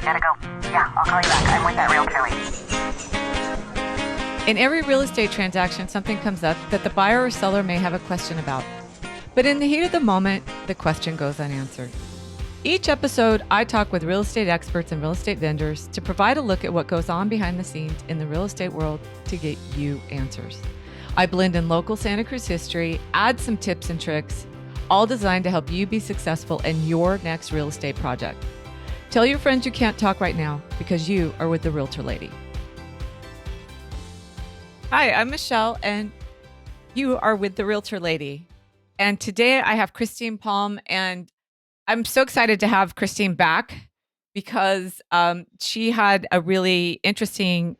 Gotta go. Yeah, I'll call you back. I'm with that realtor lady. In every real estate transaction, something comes up that the buyer or seller may have a question about. But in the heat of the moment, the question goes unanswered. Each episode, I talk with real estate experts and real estate vendors to provide a look at what goes on behind the scenes in the real estate world to get you answers. I blend in local Santa Cruz history, add some tips and tricks, all designed to help you be successful in your next real estate project. Tell your friends you can't talk right now because you are with the Realtor Lady. Hi, I'm Michelle, and you are with the Realtor Lady. And today I have Christine Palm, and I'm so excited to have Christine back because she had a really interesting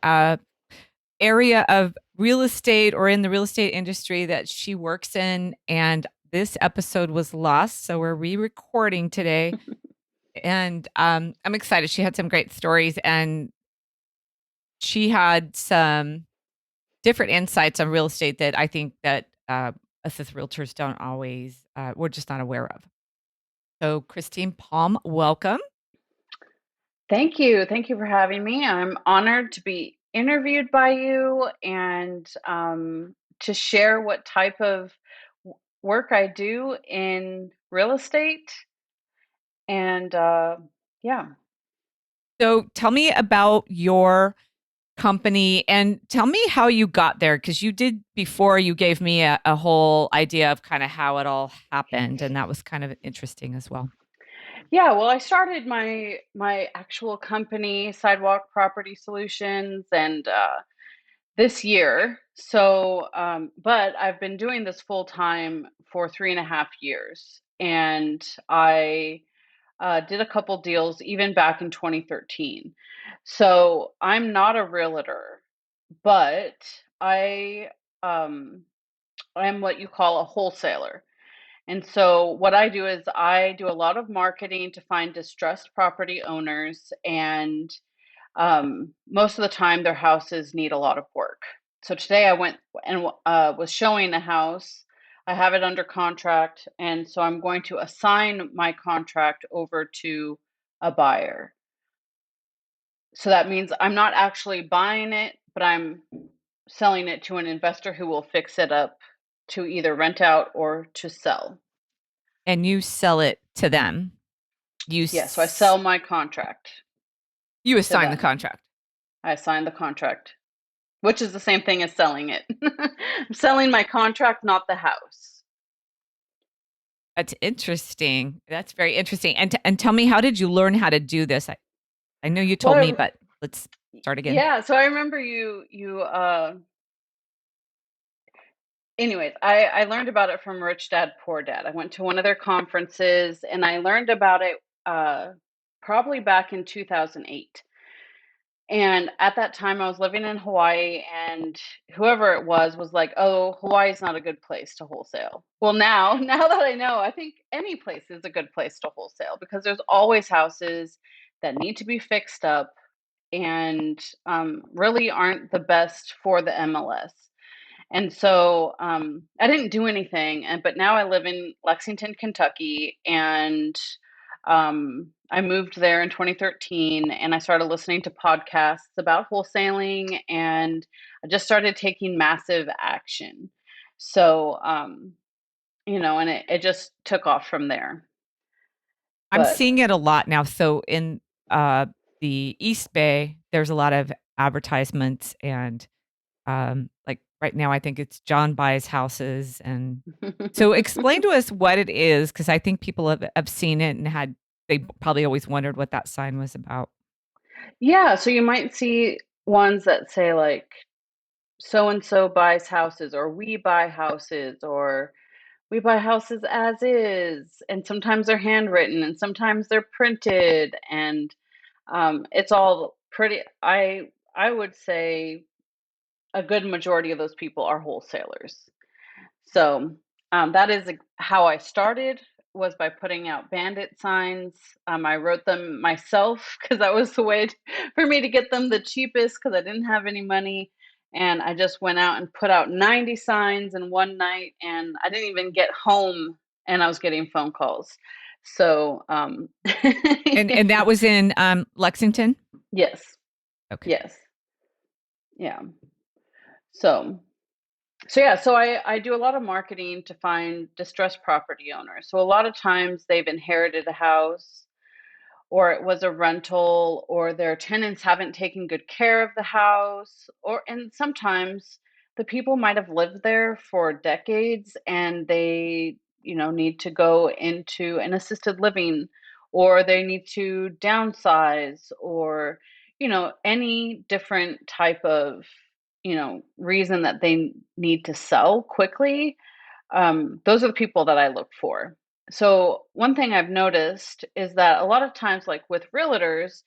area of real estate or in the real estate industry that she works in. And this episode was lost, so we're re-recording today. And I'm excited. She had some great stories, and she had some different insights on real estate that I think that us as realtors don't always, we're just not aware of. So Christine Palm, welcome. Thank you. Thank you for having me. I'm honored to be interviewed by you and to share what type of work I do in real estate. And yeah. So tell me about your company and tell me how you got there, because you did before you gave me a whole idea of kind of how it all happened, and that was kind of interesting as well. Yeah, well, I started my actual company, Sidewalk Property Solutions, and this year. So, but I've been doing this full time for 3.5 years, and I did a couple deals even back in 2013. So I'm not a realtor, but I am what you call a wholesaler. And so what I do is I do a lot of marketing to find distressed property owners, and most of the time their houses need a lot of work. So today I went and was showing a house. I have it under contract, and so I'm going to assign my contract over to a buyer. So that means I'm not actually buying it, but I'm selling it to an investor who will fix it up to either rent out or to sell. And you sell it to them. Yeah, so I sell my contract. You assign the contract. I assign the contract, which is the same thing as selling it. I'm selling my contract, not the house. That's interesting. That's very interesting. And tell me, how did you learn how to do this? I know you told me, but let's start again. Yeah, so I remember anyways, I learned about it from Rich Dad Poor Dad. I went to one of their conferences and I learned about it probably back in 2008. And at that time, I was living in Hawaii, and whoever it was like, "Oh, Hawaii is not a good place to wholesale." Well, now that I know, I think any place is a good place to wholesale because there's always houses that need to be fixed up and really aren't the best for the MLS. And so I didn't do anything, but now I live in Lexington, Kentucky, and I moved there in 2013, and I started listening to podcasts about wholesaling, and I just started taking massive action. So, and it just took off from there. I'm seeing it a lot now. So in the East Bay, there's a lot of advertisements, and like right now, I think it's John Buys Houses. And so explain to us what it is, because I think people have seen it and they probably always wondered what that sign was about. Yeah, so you might see ones that say like, so and so buys houses, or we buy houses, or we buy houses as is. And sometimes they're handwritten and sometimes they're printed. And it's all pretty, I would say a good majority of those people are wholesalers. So that is how I started, was by putting out bandit signs. I wrote them myself because that was the way for me to get them the cheapest, because I didn't have any money. And I just went out and put out 90 signs in one night, and I didn't even get home and I was getting phone calls. So, And that was in Lexington? yes, Okay. yes, yeah. So, so yeah, so I do a lot of marketing to find distressed property owners. So a lot of times they've inherited a house, or it was a rental, or their tenants haven't taken good care of the house, or and sometimes the people might have lived there for decades and they, need to go into an assisted living, or they need to downsize, or any different type of reason that they need to sell quickly. Those are the people that I look for. So one thing I've noticed is that a lot of times, like with realtors,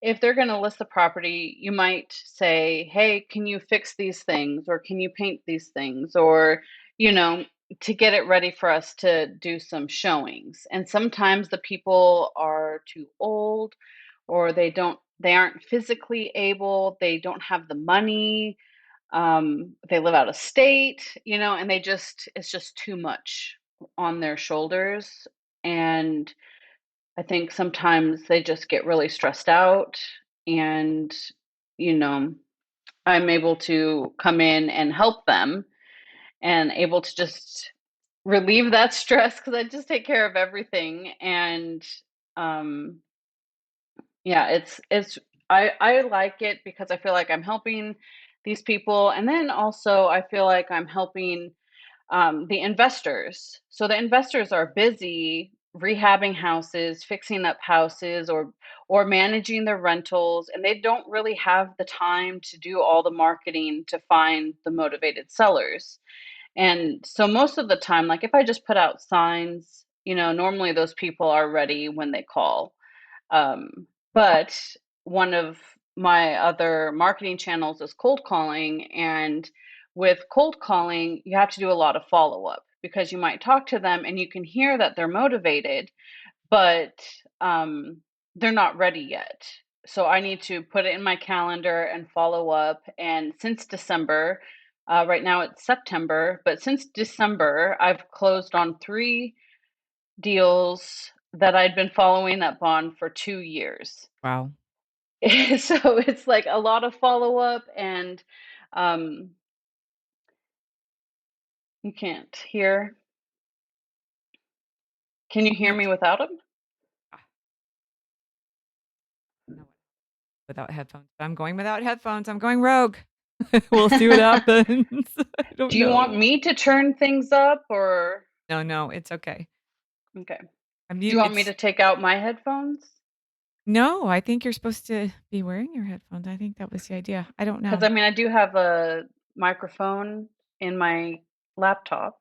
if they're going to list the property, you might say, "Hey, can you fix these things, or can you paint these things, or you know, to get it ready for us to do some showings." And sometimes the people are too old, or they aren't physically able, they don't have the money, they live out of state, and it's just too much on their shoulders. And I think sometimes they just get really stressed out. And, you know, I'm able to come in and help them and able to just relieve that stress because I just take care of everything. And um, yeah, I like it because I feel like I'm helping these people, and then also I feel like I'm helping the investors. So the investors are busy rehabbing houses, fixing up houses, or managing their rentals, and they don't really have the time to do all the marketing to find the motivated sellers. And so most of the time, like if I just put out signs, normally those people are ready when they call. But one of my other marketing channels is cold calling. And with cold calling, you have to do a lot of follow up because you might talk to them and you can hear that they're motivated, but they're not ready yet. So I need to put it in my calendar and follow up. And since December, right now it's September, but since December, I've closed on 3 deals that I'd been following up on for 2 years. Wow. So it's like a lot of follow-up, and um, you can't hear. Can you hear Can't. me without them? Ah, no, without headphones. I'm going without headphones. I'm going rogue. We'll see what happens. I don't Do you want know. me to turn things up, or No, it's okay. okay? I'm Do mute. you want me It's to take out my headphones? no. I think you're supposed to be wearing your headphones. I think that was the idea. I don't Because know. I mean, I do have a microphone in my laptop.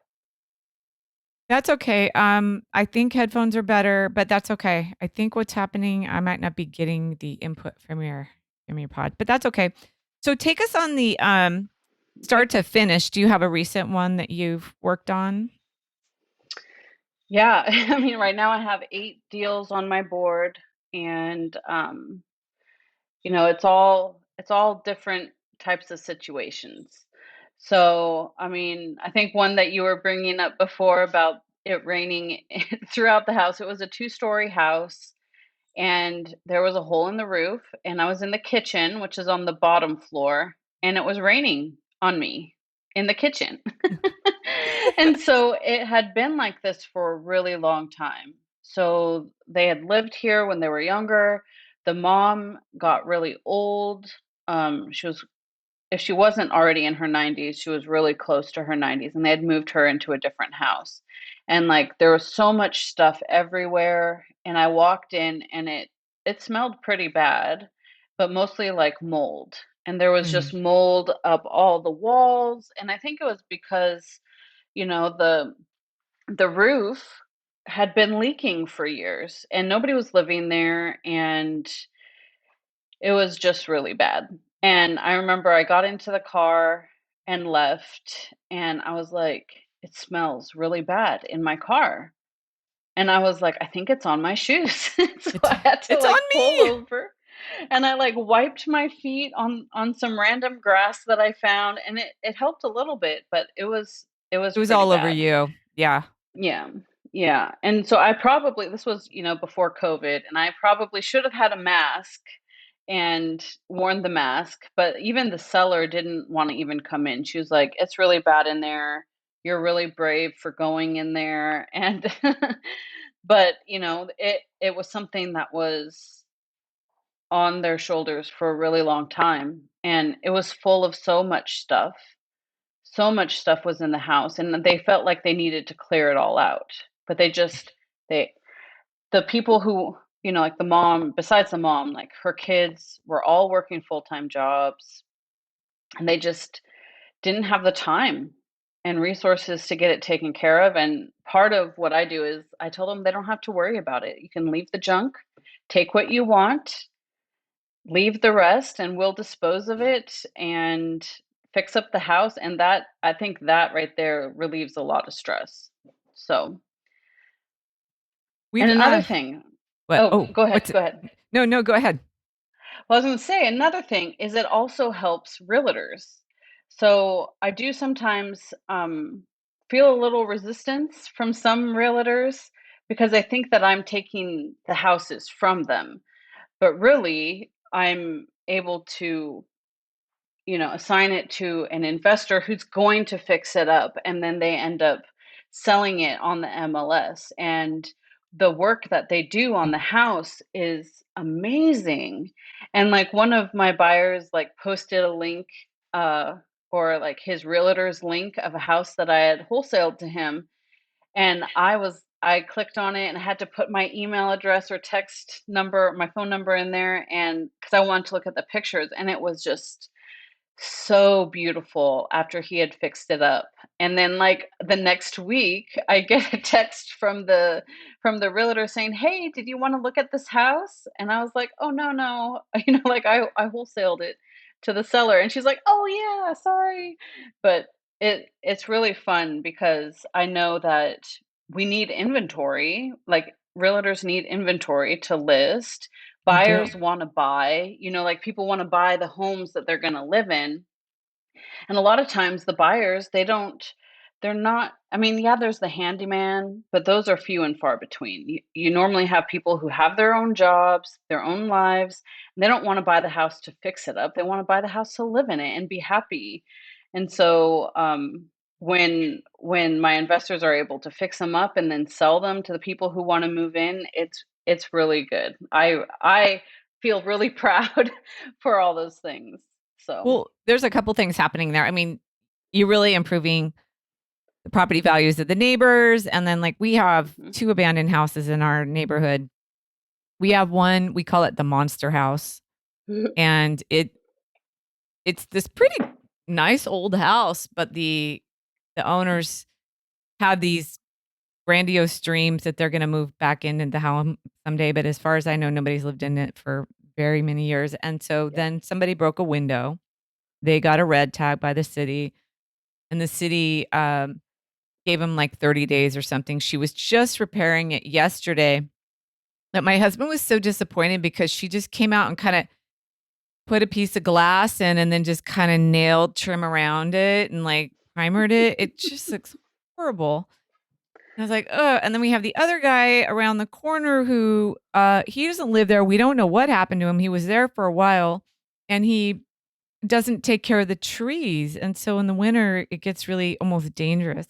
That's okay. I think headphones are better, but that's okay. I think what's happening, I might not be getting the input from your pod, but that's okay. So take us on the start to finish. Do you have a recent one that you've worked on? Yeah, I mean, right now I have 8 deals on my board, and it's all different types of situations. So, I mean, I think one that you were bringing up before about it raining throughout the house, it was a 2-story house, and there was a hole in the roof, and I was in the kitchen, which is on the bottom floor, and it was raining on me in the kitchen. And so it had been like this for a really long time. So they had lived here when they were younger. The mom got really old. She was, if she wasn't already in her 90s, she was really close to her 90s, and they had moved her into a different house. And like there was so much stuff everywhere, and I walked in and it smelled pretty bad, but mostly like mold. And there was Mm, just mold up all the walls, and I think it was because the roof had been leaking for years and nobody was living there, and it was just really bad. And I remember I got into the car and left, and I was like, "It smells really bad in my car." And I was like, "I think it's on my shoes." So it's I had to it's on like pull me. over, and I like wiped my feet on some random grass that I found, and it helped a little bit, but it was It was pretty all over bad. you. Yeah. Yeah. Yeah. And so I probably, this was, before COVID, and I probably should have had a mask and worn the mask, but even the seller didn't want to even come in. She was like, "It's really bad in there. You're really brave for going in there." And but, it was something that was on their shoulders for a really long time, and it was full of so much stuff. So much stuff was in the house, and they felt like they needed to clear it all out. But they the people who, like the mom, besides the mom, like her kids were all working full-time jobs, and they just didn't have the time and resources to get it taken care of. And part of what I do is I tell them they don't have to worry about it. You can leave the junk, take what you want, leave the rest, and we'll dispose of it and fix up the house. And that, I think that right there relieves a lot of stress. So, and We've another thing, what? oh, Oh, go ahead, what's it? go ahead. No, no, go ahead. Well, I was going to say another thing is it also helps realtors. So I do sometimes feel a little resistance from some realtors because I think that I'm taking the houses from them. But really, I'm able to, assign it to an investor who's going to fix it up, and then they end up selling it on the MLS. And the work that they do on the house is amazing. And like one of my buyers like posted a link uh or like his realtor's link of a house that I had wholesaled to him, and I clicked on it and I had to put my email address or text number, my phone number in there, and because I wanted to look at the pictures, and it was just so beautiful after he had fixed it up. And then like the next week, I get a text from the realtor saying, "Hey, did you want to look at this house?" And I was like, "Oh, no, no." Like I wholesaled it to the seller, and she's like, "Oh yeah, sorry." But it's really fun because I know that we need inventory. Like realtors need inventory to list. We do. Buyers want to buy, like people want to buy the homes that they're going to live in. And a lot of times the buyers, they're not, I mean, yeah, there's the handyman, but those are few and far between. You normally have people who have their own jobs, their own lives, and they don't want to buy the house to fix it up. They want to buy the house to live in it and be happy. And so, when my investors are able to fix them up and then sell them to the people who want to move in, it's really good. I feel really proud for all those things. So, Well, there's a couple things happening there. I mean, you're really improving the property values of the neighbors, and then like we have mhm. two abandoned houses in our neighborhood. We have one, we call it the monster house, and it's this pretty nice old house, but the owners have these grandiose dreams that they're going to move back into the home someday. But as far as I know, nobody's lived in it for very many years. And so Yeah. then somebody broke a window. They got a red tag by the city, and the city gave them like 30 days or something. She was just repairing it yesterday. But my husband was so disappointed because she just came out and kind of put a piece of glass in and then just kind of nailed trim around it and like primered it. It just looks horrible. And I was like, oh. And then we have the other guy around the corner who he doesn't live there. We don't know what happened to him. He was there for a while and he doesn't take care of the trees. And so in the winter, it gets really almost dangerous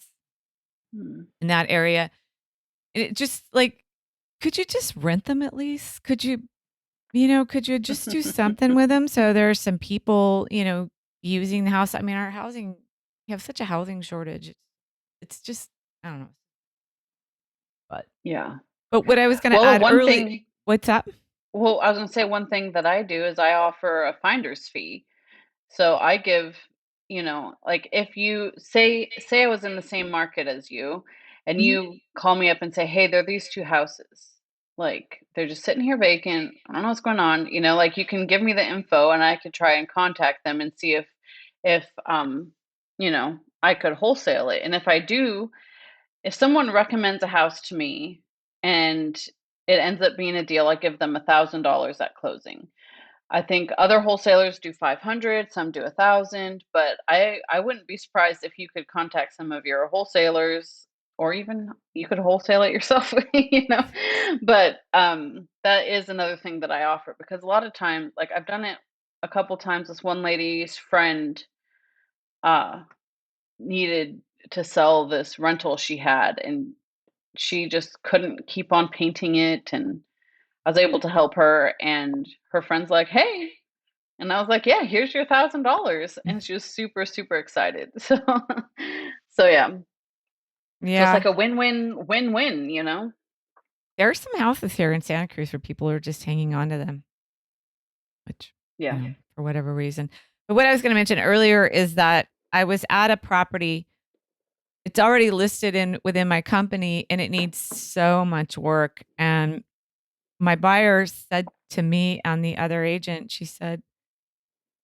Hmm. in that area. And it just like, could you just rent them at least? Could you just do something with them? So there are some people, using the house. I mean, our housing, we have such a housing shortage. It's just, I don't know. But, Yeah. but what I was going to Well, add early, what's up? I was going to say one thing that I do is I offer a finder's fee. So I give, like if you say I was in the same market as you and Mhm. you call me up and say, "Hey, there are these two houses. Like they're just sitting here vacant. I don't know what's going on." Like you can give me the info and I could try and contact them and see if I could wholesale it. And if I do, if someone recommends a house to me and it ends up being a deal, I give them $1,000 at closing. I think other wholesalers do 500, some do 1,000, but I wouldn't be surprised if you could contact some of your wholesalers or even you could wholesale it yourself, you know. But that is another thing that I offer, because a lot of times, like I've done it a couple times. This one lady's friend uh needed to sell this rental she had, and she just couldn't keep on painting it, and I was able to help her, and her friend's like, "Hey," and I was like, "Yeah, here's your $1,000," and she was super, super excited. So yeah, so it's Yeah. like a win-win, win-win, you know? There are some houses here in Santa Cruz where people are just hanging on to them, which, Yeah. for whatever reason. But what I was going to mention earlier is that I was at a property. It's already listed within my company and it needs so much work. And my buyer said to me and the other agent, she said,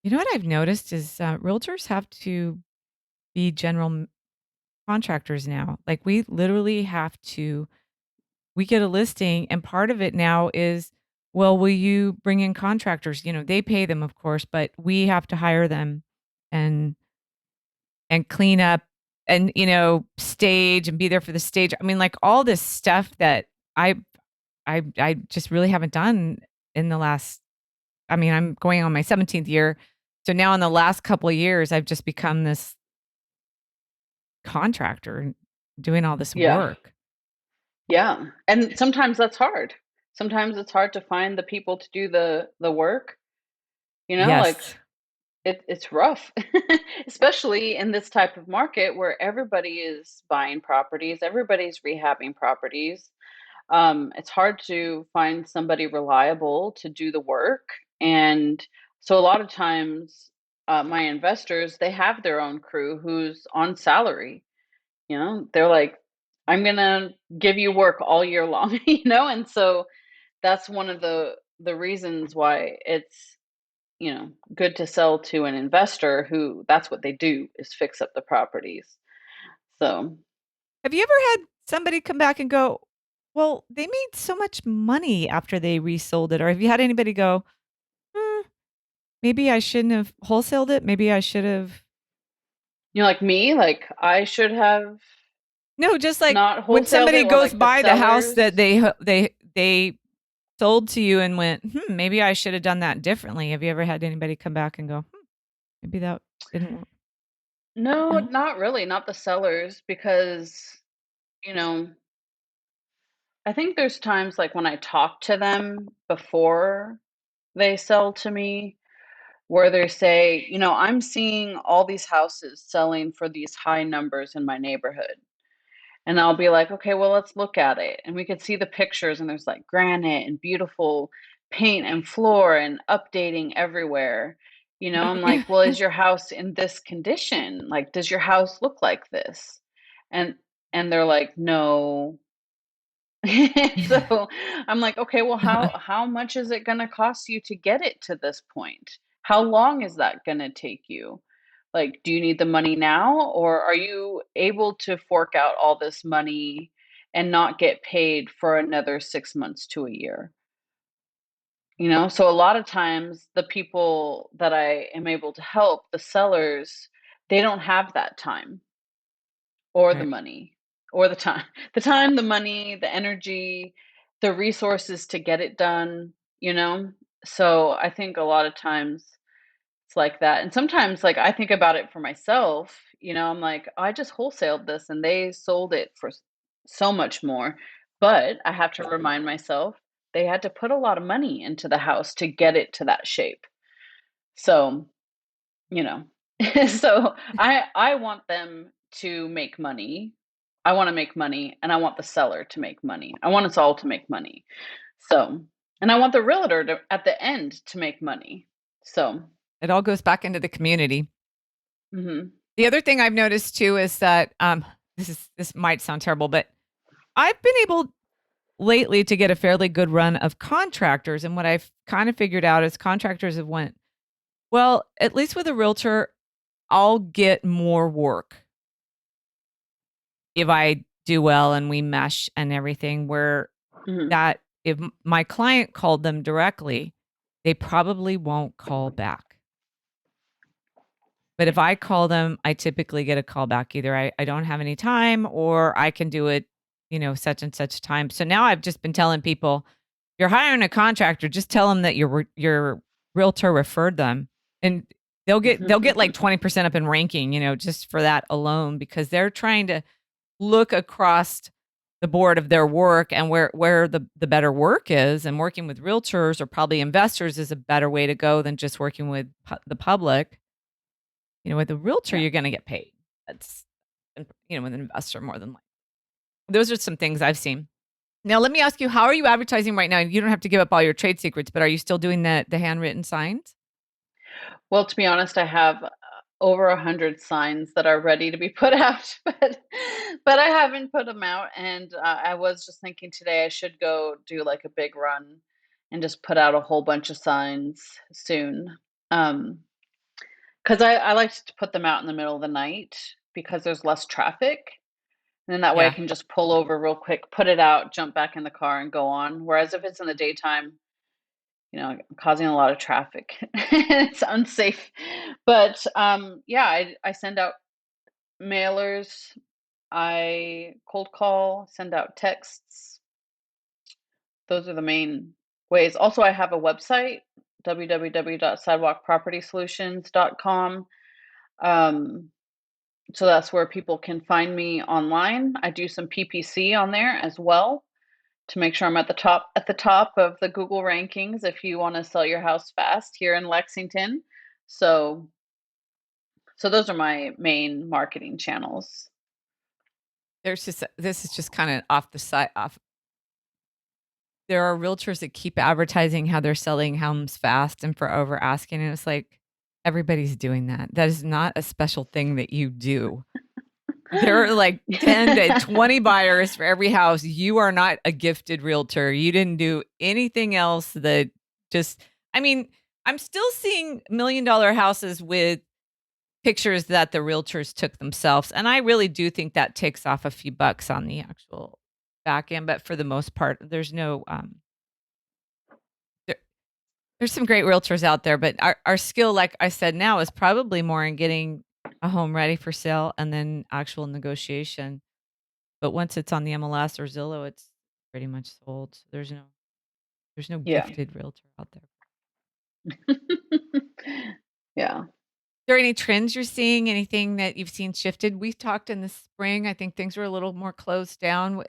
"You know what I've noticed is realtors have to be general contractors now. Like we literally have to, we get a listing and part of it now is, well, will you bring in contractors? They pay them, of course, but we have to hire them and clean up and, stage and be there for the stage. I mean, like all this stuff that I I just really haven't done in the last, I mean, I'm going on my 17th year. So now in the last couple of years, I've just become this contractor doing all this Yeah. work. Yeah. And sometimes that's hard. Sometimes it's hard to find the people to do the work, you know, like Yes. it's rough, especially in this type of market where everybody is buying properties, everybody's rehabbing properties. It's hard to find somebody reliable to do the work. And so a lot of times, my investors, they have their own crew who's on salary. You know, they're like, I'm gonna give you work all year long, you know, and so that's one of the reasons why it's, good to sell to an investor who that's what they do is fix up the properties. So Have you ever had somebody come back and go, well, they made so much money after they resold it? Or have you had anybody go, "Hmm, maybe I shouldn't have wholesaled it. Maybe I should have." like me, like I should have No, just like not when wholesaled somebody it, or goes like the by the house sellers. that they sold to you and went, maybe I should have done that differently. Have you ever had anybody come back and go, maybe that didn't work? No, No? not really, not the sellers, because, you know, I think there's times like when I talk to them before they sell to me, where they say, I'm seeing all these houses selling for these high numbers in my neighborhood. And I'll be like, okay, well, let's look at it. And we could see the pictures, and there's like granite and beautiful paint and floor and updating everywhere. I'm Yeah. like, well, is your house in this condition? Like, does your house look like this? And and they're like, no. So I'm like, okay, well, how much is it going to cost you to get it to this point? How long is that going to take you? Like, do you need the money now, or are you able to fork out all this money and not get paid for another 6 months to a year? So a lot of times the people that I am able to help, the sellers, they don't have that time or the Right. money or the time. The time, the money, the energy, the resources to get it done, you know? So I think a lot of times it's like that. And sometimes like I think about it for myself, I'm like, "Oh, I just wholesaled this and they sold it for so much more." But I have to remind myself they had to put a lot of money into the house to get it to that shape. So, you know. So I want them to make money. I want to make money, and I want the seller to make money. I want us all to make money. So, and I want the realtor to at the end to make money. So, It all goes back into the community. mhm. The other thing I've noticed too is that this might sound terrible, but I've been able lately to get a fairly good run of contractors. And what I've kind of figured out is contractors have went, well, at least with a realtor, I'll get more work if I do well and we mesh and everything. Where Mhm. that if my client called them directly, they probably won't call back. But if I call them, I typically get a call back. Either I don't have any time or I can do it, such and such time. So now I've just been telling people, you're hiring a contractor, just tell them that your realtor referred them. And they'll get like 20% up in ranking, just for that alone, because they're trying to look across the board of their work and where the better work is, and working with realtors or probably investors is a better way to go than just working with the public. With a realtor, Yeah. you're going to get paid. That's, with an investor more than likely. Those are some things I've seen. Now, let me ask you, how are you advertising right now? You don't have to give up all your trade secrets, but are you still doing the handwritten signs? Well, to be honest, I have over 100 signs that are ready to be put out, but I haven't put them out. And I was just thinking today I should go do like a big run and just put out a whole bunch of signs soon. Because I like to put them out in the middle of the night because there's less traffic. And then that way I Yeah. can just pull over real quick, put it out, jump back in the car, and go on. Whereas if it's in the daytime, causing a lot of traffic. It's unsafe. But yeah, I send out mailers, I cold call, send out texts. Those are the main ways. Also, I have a website, www.sidewalkpropertysolutions.com. So that's where people can find me online. I do some PPC on there as well to make sure I'm at the top of the Google rankings if you want to sell your house fast here in Lexington. So those are my main marketing channels. This is just kind of off the side off. There are realtors that keep advertising how they're selling homes fast and for over asking, and it's like, everybody's doing that. That is not a special thing that you do. There are like 10 to 20 buyers for every house. You are not a gifted realtor. You didn't do anything else that I'm still seeing $1 million houses with pictures that the realtors took themselves. And I really do think that takes off a few bucks on the actual back end. But for the most part, there's no, there's some great realtors out there, but our skill, like I said, now is probably more in getting a home ready for sale and then actual negotiation. But once it's on the MLS or Zillow, it's pretty much sold. So there's no Yeah. gifted realtor out there. Yeah. Are there any trends you're seeing? Anything that you've seen shifted? We've talked in the spring. I think things were a little more closed down.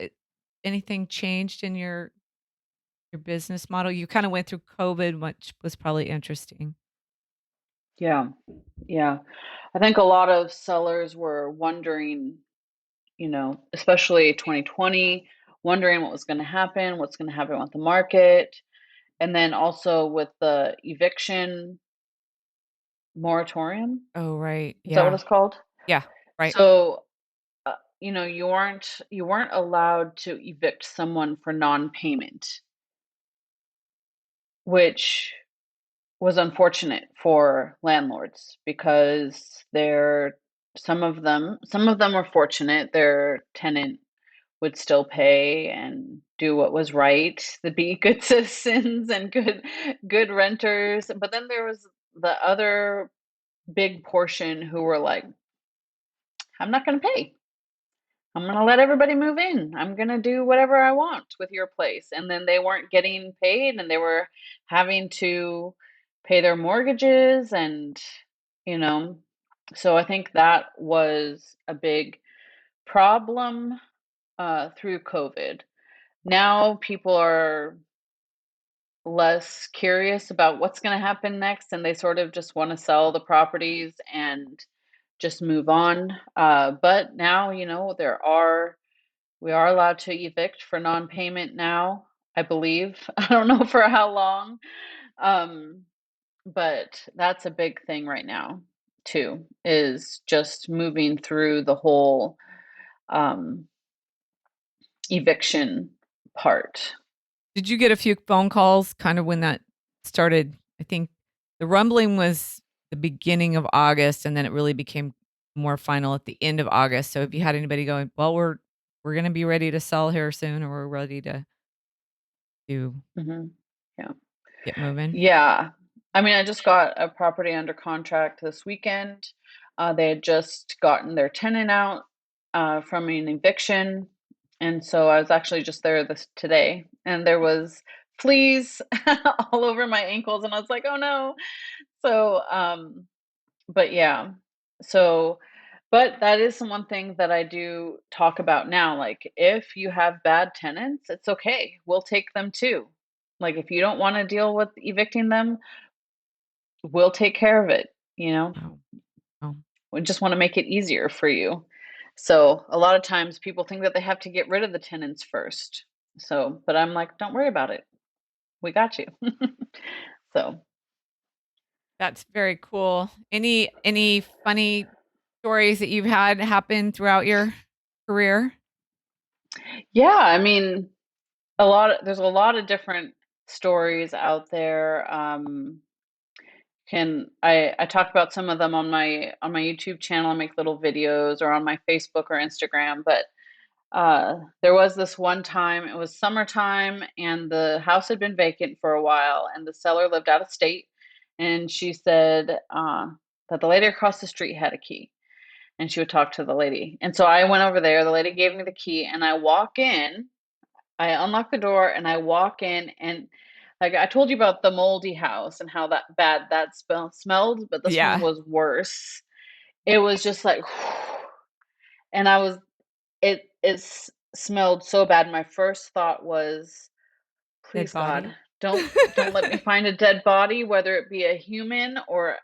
Anything changed in your business model? You kind of went through COVID, which was probably interesting. Yeah. Yeah. I think a lot of sellers were wondering, especially 2020, wondering what was going to happen, what's going to happen with the market. And then also with the eviction moratorium. Oh, right. Is that what Yeah. it's called? Yeah. Right. So, you weren't allowed to evict someone for non-payment, which was unfortunate for landlords because some of them were fortunate. Their tenant would still pay and do what was right, to be good citizens and good renters. But then there was the other big portion who were like, I'm not going to pay. I'm going to let everybody move in. I'm going to do whatever I want with your place. And then they weren't getting paid and they were having to pay their mortgages. And, so I think that was a big problem through COVID. Now people are less curious about what's going to happen next and they sort of just want to sell the properties and just move on. But now, we are allowed to evict for non-payment now, I believe. I don't know for how long. But that's a big thing right now, too, is just moving through the whole um, eviction part. Did you get a few phone calls kind of when that started? I think the rumbling was the beginning of August, and then it really became more final at the end of August. So if you had anybody going, well, we're going to be ready to sell here soon, or we're ready to Hmm. Yeah. get moving. Yeah. I mean, I just got a property under contract this weekend. They had just gotten their tenant out from an eviction, and so I was actually just there this today, and there was fleas all over my ankles, and I was like, "Oh no!" So, but yeah, so, but that is one thing that I do talk about now. Like, if you have bad tenants, it's okay. We'll take them too. Like, if you don't want to deal with evicting them, we'll take care of it, you know? Oh, oh. We just want to make it easier for you. So a lot of times people think that they have to get rid of the tenants first. So, but I'm like, don't worry about it. We got you. So, That's very cool. Any funny stories that you've had happen throughout your career? yeah, I mean, there's a lot of different stories out there. Can I talk about some of them on my YouTube channel. I make little videos, or on my Facebook or Instagram, but there was this one time, it was summertime, and the house had been vacant for a while, and the seller lived out of state. And she said that the lady across the street had a key, and she would talk to the lady. And so I went over there. The lady gave me the key, and I unlock the door, and I walk in, and like I told you about the moldy house and how that bad that smelled, but this one Yeah, was worse. It was just like, and I was it smelled so bad. My first thought was, dead "Please God, body. don't let me find a dead body, whether it be a human or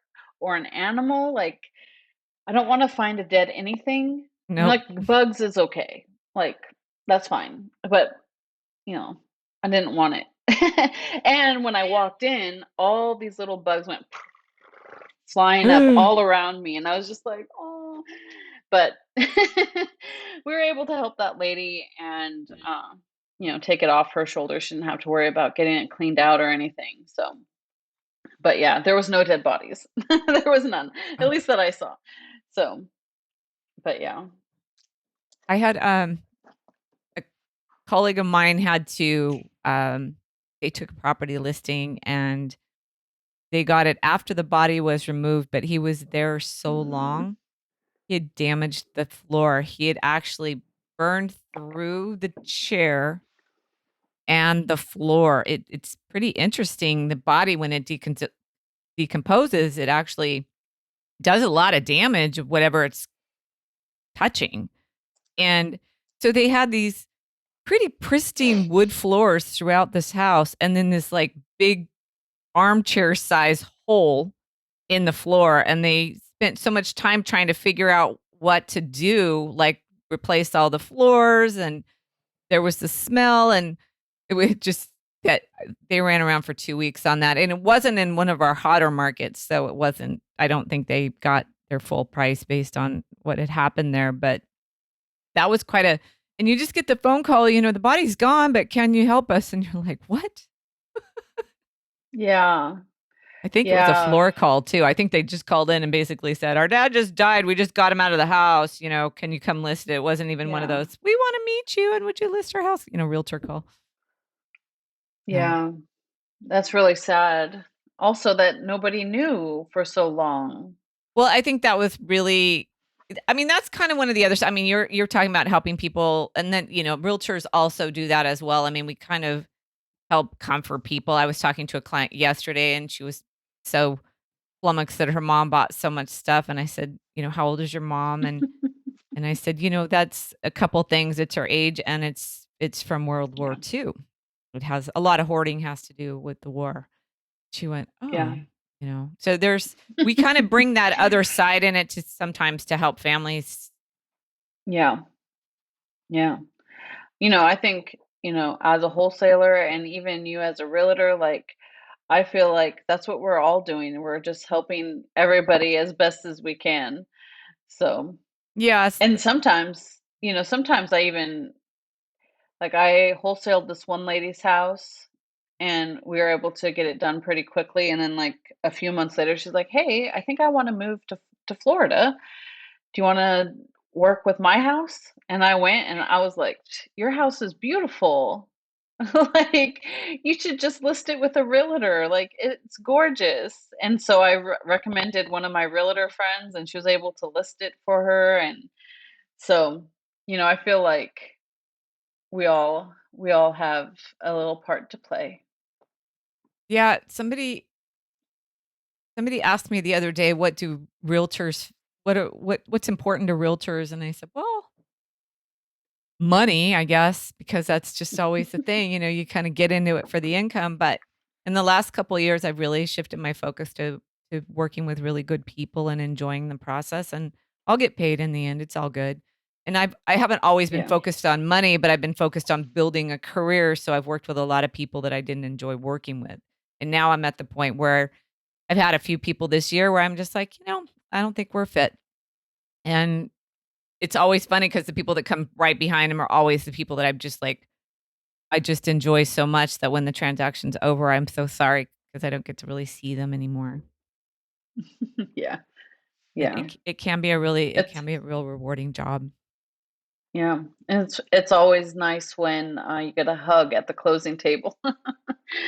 an animal. Like, I don't want to find a dead anything. Nope. Like, bugs is okay. Like, that's fine. But, you know, I didn't want it." And when I walked in, all these little bugs went flying up all around me, and I was just like, "Oh." But we were able to help that lady, and take it off her shoulders. She didn't have to worry about getting it cleaned out or anything. So, but yeah, there was no dead bodies. There was none, at Oh, least that I saw. So, but yeah. I had a colleague of mine had to they took a property listing and they got it after the body was removed, but he was there so Mm. long. He had damaged the floor. He had actually burned through the chair and the floor. It's pretty interesting. The body, when it decomposes, it actually does a lot of damage of whatever it's touching. And so they had these pretty pristine wood floors throughout this house, and then this like big armchair size hole in the floor. And they spent so much time trying to figure out what to do, like replace all the floors. And there was the smell, and it was just that they ran around for 2 weeks on that. And it wasn't in one of our hotter markets. So it wasn't, I don't think they got their full price based on what had happened there. But that was quite a, and you just get the phone call, the body's gone, but can you help us? And you're like, what? Yeah. I think it was a Yeah. floor call too. I think they just called in and basically said, our dad just died. We just got him out of the house. Can you come list it? It wasn't even one of Yeah. those, we want to meet you and would you list our house? Realtor call. No. Yeah. That's really sad. Also, that nobody knew for so long. Well, I think that was really, I mean, that's kind of one of the others. I mean, you're talking about helping people, and then, realtors also do that as well. I mean, we kind of help comfort people. I was talking to a client yesterday and she was so flummoxed that her mom bought so much stuff. And I said, how old is your mom? And I said, that's a couple things. It's her age and it's from World War Yeah. II. It has a lot of hoarding has to do with the war. She went, Yeah. oh, so we kind of bring that other side in it to sometimes to help families. Yeah. Yeah. I think, as a wholesaler, and even you as a realtor, like, I feel like that's what we're all doing. We're just helping everybody as best as we can. So, Yes. and sometimes I even, like, I wholesaled this one lady's house, and we were able to get it done pretty quickly. And then, like, a few months later, she's like, "Hey, I think I want to move to Florida. Do you want to work with my house?" And I went, and I was like, "Your house is beautiful." Like, you should just list it with a realtor. Like, it's gorgeous. And so I recommended one of my realtor friends, and she was able to list it for her. And so, I feel like we all have a little part to play. Yeah, somebody asked me the other day, what do realtors what's important to realtors? And I said, well, money, I guess, because that's just always the thing. You kind of get into it for the income. But in the last couple of years, I've really shifted my focus to working with really good people and enjoying the process. And I'll get paid in the end. It's all good. And I haven't always been Yeah. focused on money, but I've been focused on building a career. So I've worked with a lot of people that I didn't enjoy working with. And now I'm at the point where I've had a few people this year where I'm just like, I don't think we're fit. And it's always funny because the people that come right behind him are always the people that I'm just like, I just enjoy so much that when the transaction's over, I'm so sorry because I don't get to really see them anymore. Yeah. It Yeah. it it can be a really it It's can be a real rewarding job. yeah. And it's always nice when you get a hug at the closing table.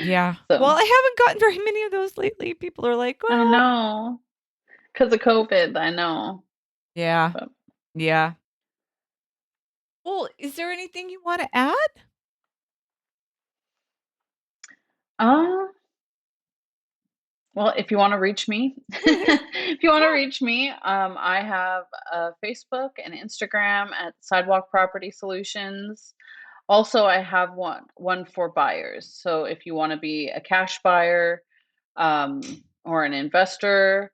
Yeah. Well, So I haven't gotten very many of those lately. People are like, I "Well." know, because of COVID, I know. Yeah. But Yeah. Well, is there anything you wanna add? uh, well, if you want to reach me, if you want to Yeah. reach me, I have Facebook and Instagram at Sidewalk Property Solutions. Also, I have one for buyers. So if you want to be a cash buyer, um, or an investor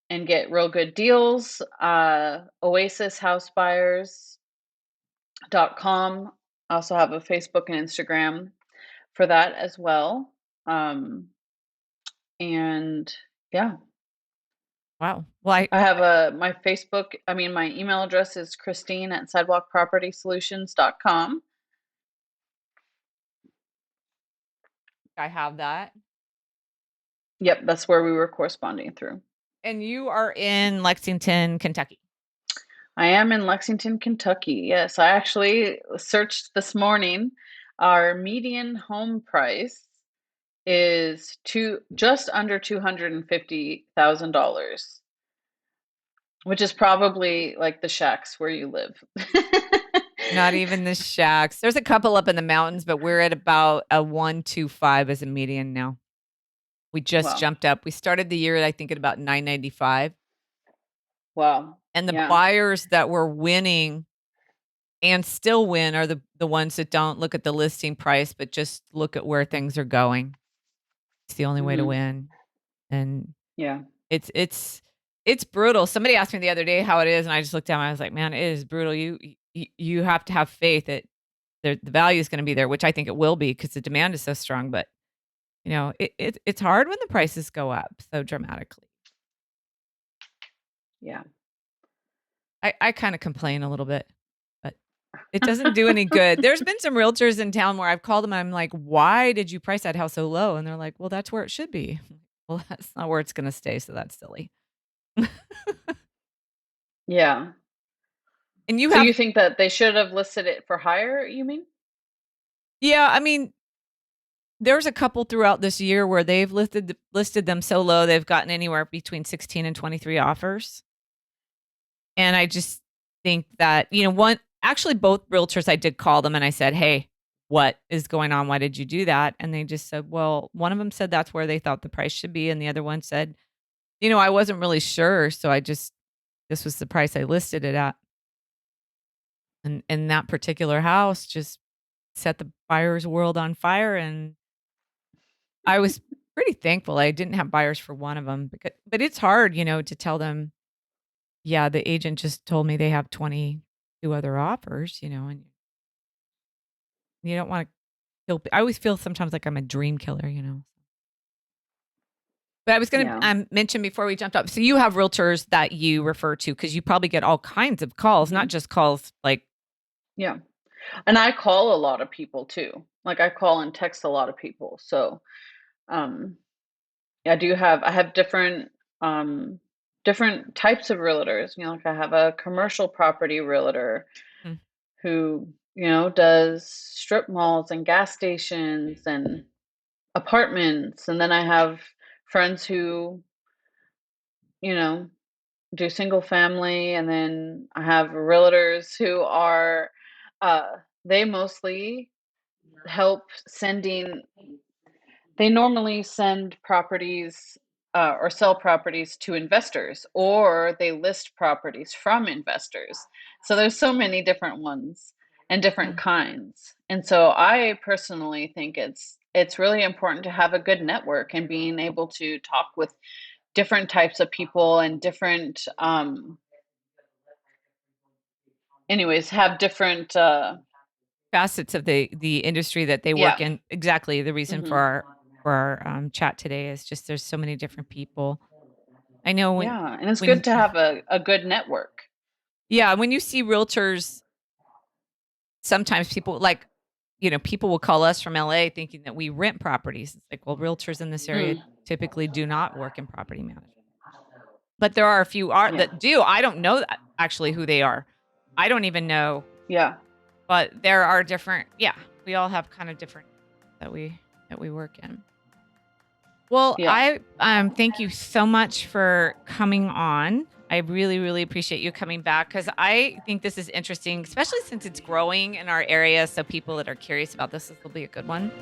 and get real good deals, oasishousebuyers.com. I also have a Facebook and Instagram for that as well. Um, and yeah, Wow. Well, I have my email address is Christine at sidewalkpropertysolutions.com. I have that. Yep, that's where we were corresponding through. And you are in Lexington, Kentucky. I am in Lexington, Kentucky. Yes, I actually searched this morning. Our median home price is just under $250,000, which is probably like the shacks where you live. Not even the shacks. There's a couple up in the mountains, but we're at about a 125 as a median now. We just Wow. jumped up. We started the year, I think, at about 995. Wow. And the Yeah. buyers that were winning and still win are the ones that don't look at the listing price, but just look at where things are going. It's the only way to Hmm. win. And Yeah. it's brutal. Somebody asked me the other day how it is, and I just looked down and I was like, man, it is brutal. You have to have faith that the value is going to be there, which I think it will be because the demand is so strong. But it's hard when the prices go up so dramatically. Yeah. I kind of complain a little bit, but it doesn't do any good. There's been some realtors in town where I've called them. I'm like, why did you price that house so low? And they're like, well, that's where it should be. Well, that's not where it's going to stay. So that's silly. Yeah. And you So have, you think that they should have listed it for higher, you mean? yeah, I mean, there's a couple throughout this year where they've listed them so low they've gotten anywhere between 16 and 23 offers. And I just think that, both realtors, I did call them and I said, hey, what is going on? Why did you do that? And they just said, well, one of them said that's where they thought the price should be. And the other one said, I wasn't really sure. So this was the price I listed it at. And that particular house just set the buyer's world on fire. And I was pretty thankful I didn't have buyers for one of them, but it's hard, to tell them, yeah, the agent just told me they have 22 other offers, and you don't want to kill. I always feel sometimes like I'm a dream killer. But I was going Yeah. to mention before we jumped up. So you have realtors that you refer to because you probably get all kinds of calls, not just calls like, Yeah. And I call a lot of people too. Like, I call and text a lot of people. So, um I have different types of realtors. Like, I have a commercial property realtor mm, who does strip malls and gas stations and apartments. And then I have friends who, you know, do single family. And then I have realtors who are, uh, they mostly help sending they normally send properties or sell properties to investors, or they list properties from investors. So there's so many different ones and different kinds. And so I personally think it's really important to have a good network and being able to talk with different types of people and different anyways, have different Facets of the industry that they yeah. work in. Exactly. The reason for Hmm. our chat today is just there's so many different people. I know Yeah. And it's good when to have a good network. yeah, when you see realtors, sometimes people like, people will call us from LA thinking that we rent properties. It's like, well, realtors in this area Mm, typically do not work in property management. But there are a few are yeah. that do. I don't know actually who they are. I don't even know, Yeah. but there are different. Yeah, we all have kind of different that we work in. Well, Yeah. I thank you so much for coming on. I really, really appreciate you coming back because I think this is interesting, especially since it's growing in our area. So people that are curious about this will be a good one.